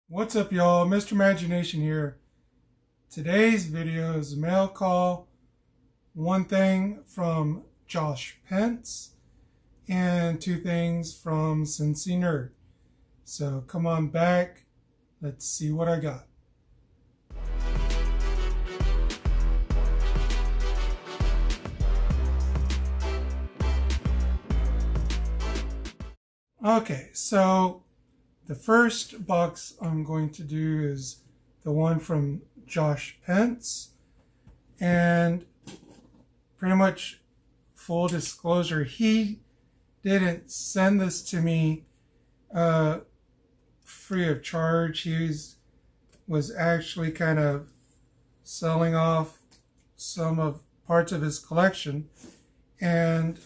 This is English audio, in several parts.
What's up, y'all? Mr. Imagination here. Today's video is a mail call. One thing from Josh Pence and two things from Cincy Nerd. So come on back. Let's see what I got. Okay, so the first box I'm going to do is the one from Josh Pence. And pretty much full disclosure, he didn't send this to me free of charge. He was actually kind of selling off some of parts of his collection. And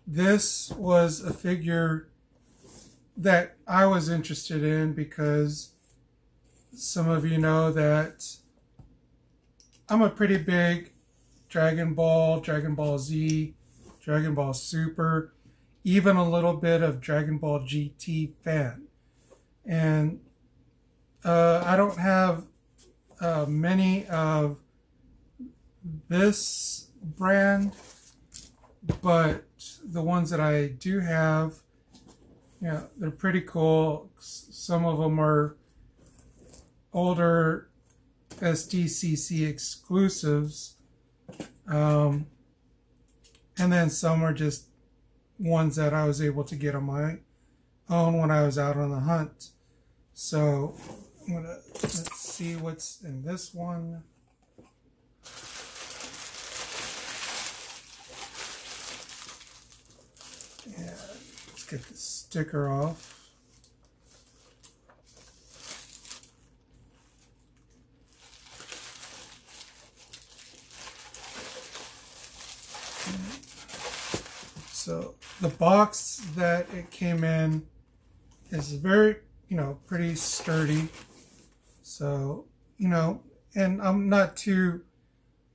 this was a figure that I was interested in because some of you know that I'm a pretty big Dragon Ball, Dragon Ball Z, Dragon Ball Super, even a little bit of Dragon Ball GT fan. And I don't have many of this brand, but the ones that I do have, yeah, they're pretty cool. Some of them are older SDCC exclusives. And then some are just ones that I was able to get on my own when I was out on the hunt. So let's see what's in this one. Yeah. Get the sticker off. So the box that it came in is very, pretty sturdy. So, and I'm not too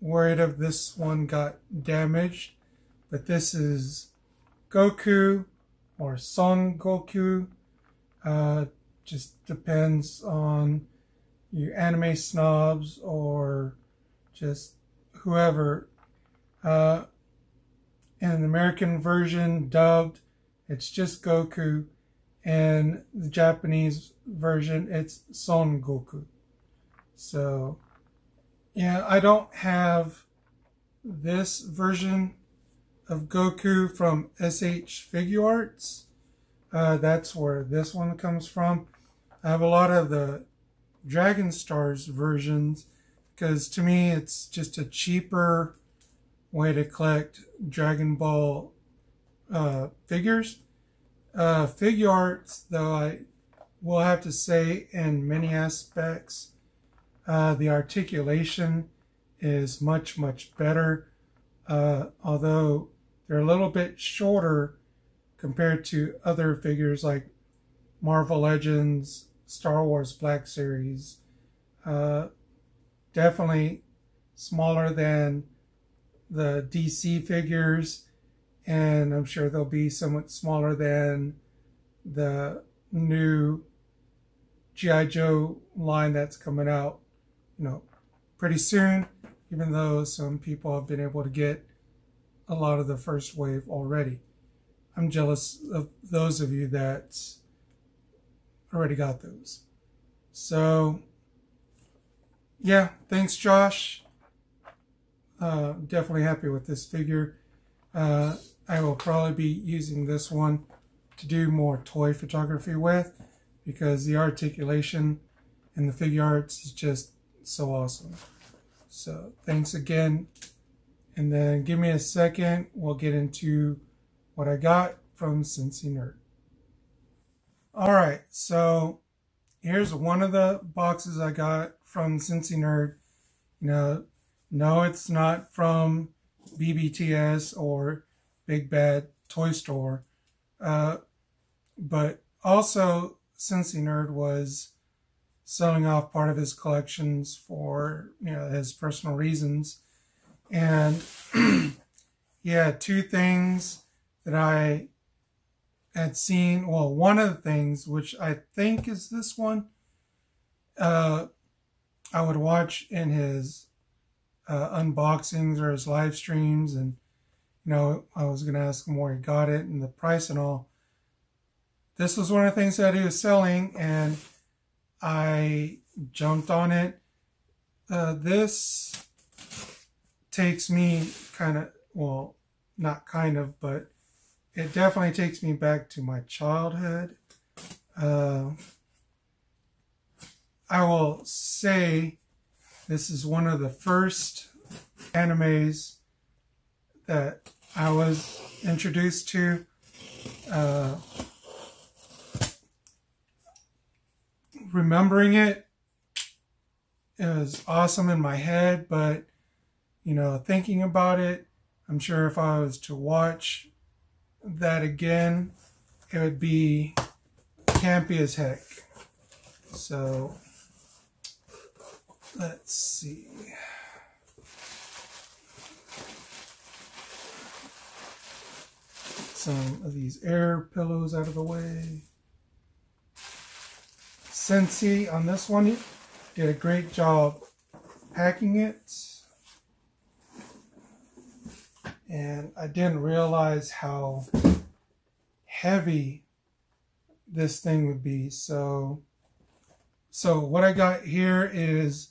worried if this one got damaged, but this is Goku or Son Goku. Just depends on you anime snobs or just whoever. In the American version, dubbed, it's just Goku. And the Japanese version, it's Son Goku. So, yeah, I don't have this version of Goku from SH Figure Arts. That's where this one comes from. I have a lot of the Dragon Stars versions because to me it's just a cheaper way to collect Dragon Ball figures. Figure Arts, though, I will have to say in many aspects the articulation is much, much better. Although they're a little bit shorter compared to other figures like Marvel Legends, Star Wars Black Series. Definitely smaller than the DC figures, and I'm sure they'll be somewhat smaller than the new G.I. Joe line that's coming out, pretty soon, even though some people have been able to get a lot of the first wave already. I'm jealous of those of you that already got those. So, yeah, thanks, Josh. Definitely happy with this figure. I will probably be using this one to do more toy photography with because the articulation in the figure arts is just so awesome. So, thanks again. And then give me a second, we'll get into what I got from Cincy Nerd. Alright, so here's one of the boxes I got from Cincy Nerd. No, it's not from BBTS or Big Bad Toy Store. But also, Cincy Nerd was selling off part of his collections for, his personal reasons. And yeah, two things that I had seen, well, one of the things, which I think is this one, uh, I would watch in his unboxings or his live streams, and I was gonna ask him where he got it and the price and all. This was one of the things that he was selling, and I jumped on it. This takes me kind of, well, not kind of, but it definitely takes me back to my childhood. I will say this is one of the first animes that I was introduced to. Remembering it was awesome in my head, but thinking about it, I'm sure if I was to watch that again, it would be campy as heck. So let's see. Some of these air pillows out of the way. Sensei on this one did a great job packing it. And I didn't realize how heavy this thing would be. So what I got here is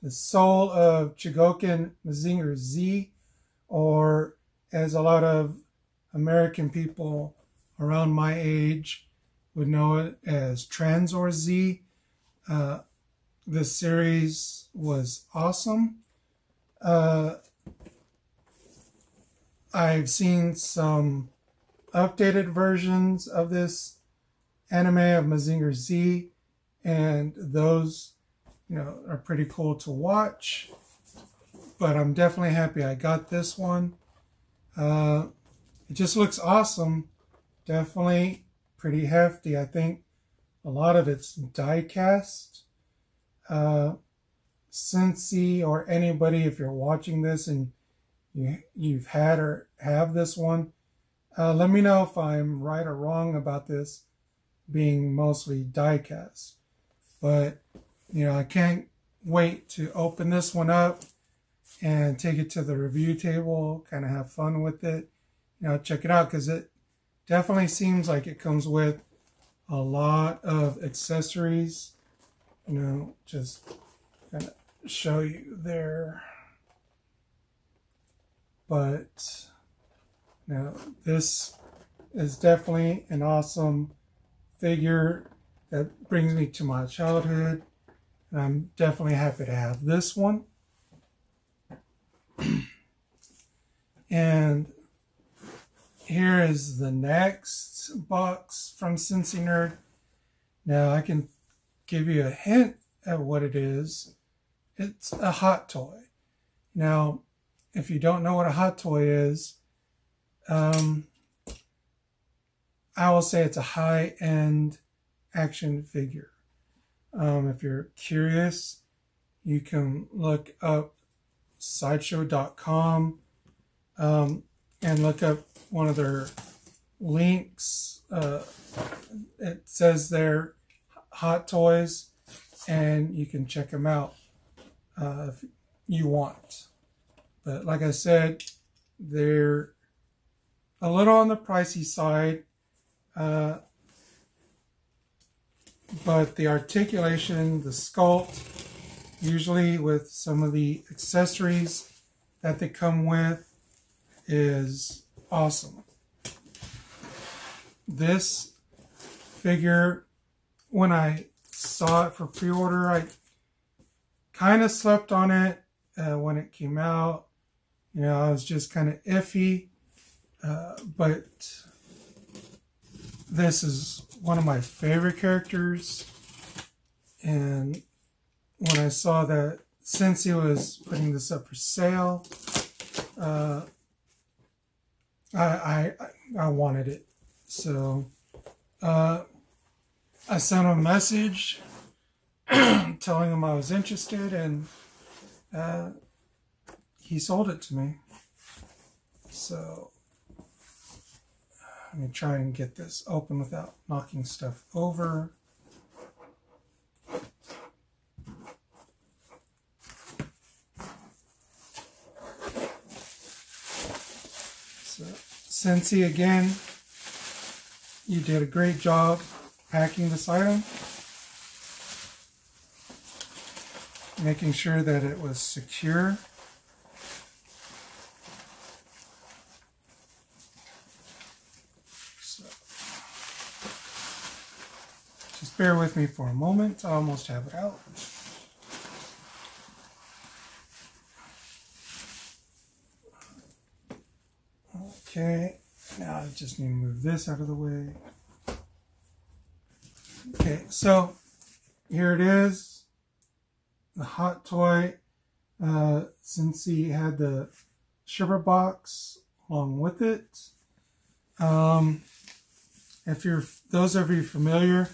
the Soul of Chigoken Mazinger Z, or as a lot of American people around my age would know it as Transor Z. This series was awesome. I've seen some updated versions of this anime of Mazinger Z, and those, are pretty cool to watch. But I'm definitely happy I got this one. It just looks awesome. Definitely pretty hefty. I think a lot of it's die cast. Sensei or anybody, if you're watching this and you've had or have this one, let me know if I'm right or wrong about this being mostly die cast. But I can't wait to open this one up and take it to the review table, kind of have fun with it, check it out, because it definitely seems like it comes with a lot of accessories. Just kind of show you there. But this is definitely an awesome figure that brings me to my childhood. And I'm definitely happy to have this one. And here is the next box from Sensei Nerd. Now I can give you a hint at what it is. It's a hot toy. Now, if you don't know what a hot toy is, I will say it's a high-end action figure. If you're curious, you can look up sideshow.com and look up one of their links. It says they're hot toys, and you can check them out if you want. But like I said, they're a little on the pricey side, but the articulation, the sculpt, usually with some of the accessories that they come with, is awesome. This figure, when I saw it for pre-order, I kind of slept on it when it came out. I was just kind of iffy, but this is one of my favorite characters. And when I saw that Sensei was putting this up for sale, I wanted it. So I sent him a message telling him I was interested, and he sold it to me. So let me try and get this open without knocking stuff over. Sensei, again, you did a great job packing this item. Making sure that it was secure. So, just bear with me for a moment. I almost have it out. Okay, now I just need to move this out of the way. Okay, so here it is, the hot toy. Since he had the sugar box along with it. If you're, those of you familiar,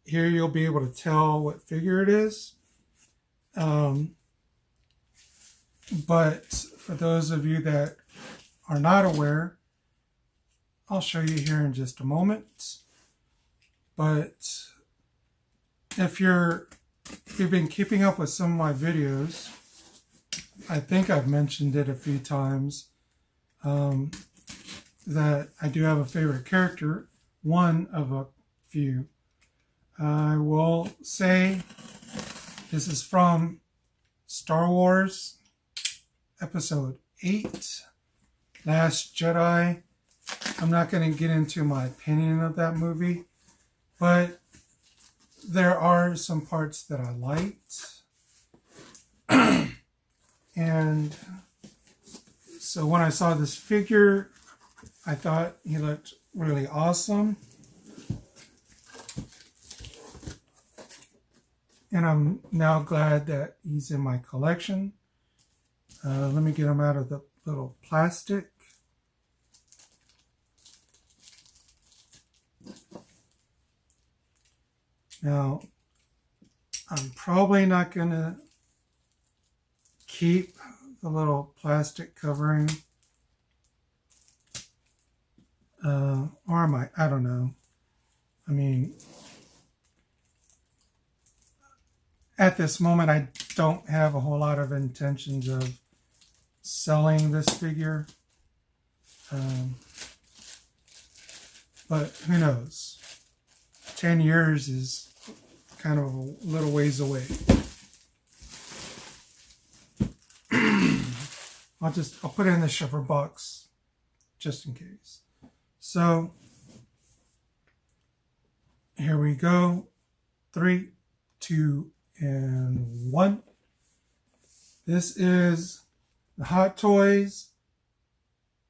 here you'll be able to tell what figure it is. But for those of you that are not aware, I'll show you here in just a moment. But if you've been keeping up with some of my videos, I think I've mentioned it a few times, that I do have a favorite character, one of a few. I will say this is from Star Wars Episode 8, Last Jedi. I'm not going to get into my opinion of that movie, but there are some parts that I liked. And so when I saw this figure, I thought he looked really awesome. And I'm now glad that he's in my collection. Let me get him out of the little plastic. Now, I'm probably not going to keep the little plastic covering. Or I might, I don't know. I mean, at this moment, I don't have a whole lot of intentions of selling this figure. But who knows? 10 years is kind of a little ways away. I'll put it in the shipper box just in case. So here we go. 3, 2, and 1. This is the Hot Toys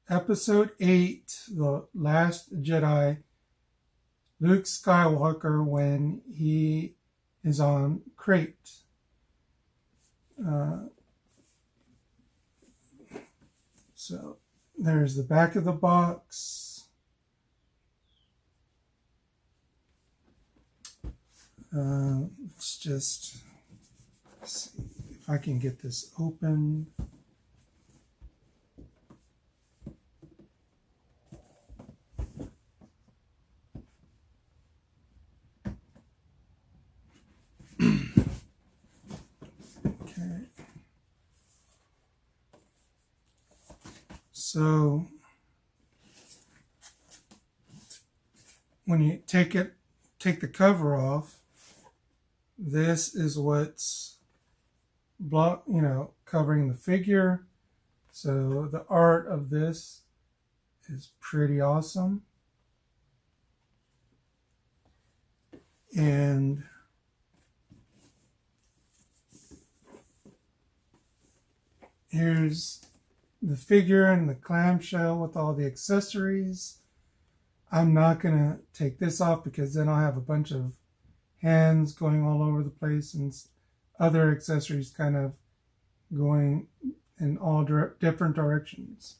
Episode 8, The Last Jedi. Luke Skywalker when he is on crate. So there's the back of the box. Let's just see if I can get this open. Okay. So when you take the cover off, this is what's covering the figure. So the art of this is pretty awesome. And here's the figure and the clamshell with all the accessories. I'm not going to take this off because then I'll have a bunch of hands going all over the place and other accessories kind of going in all different directions.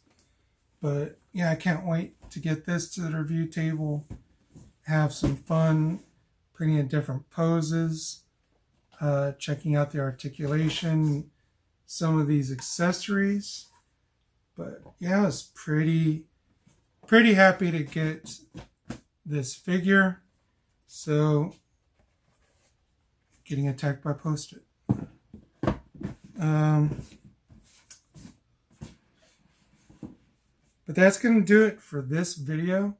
But yeah, I can't wait to get this to the review table, have some fun, putting in different poses, checking out the articulation, some of these accessories. But yeah, I was pretty happy to get this figure. So, getting attacked by Post-it. But that's going to do it for this video.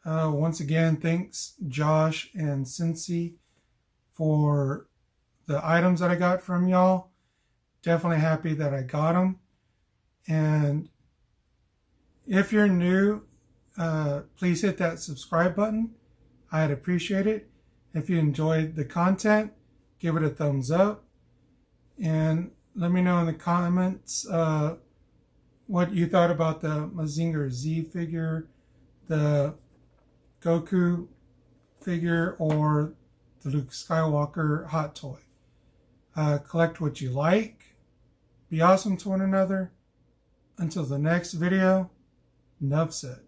Once again, thanks Josh and Cincy for the items that I got from y'all. Definitely happy that I got them. And if you're new, please hit that subscribe button. I'd appreciate it. If you enjoyed the content, give it a thumbs up. And let me know in the comments what you thought about the Mazinger Z figure, the Goku figure, or the Luke Skywalker hot toy. Collect what you like. Be awesome to one another. Until the next video, Nuv said.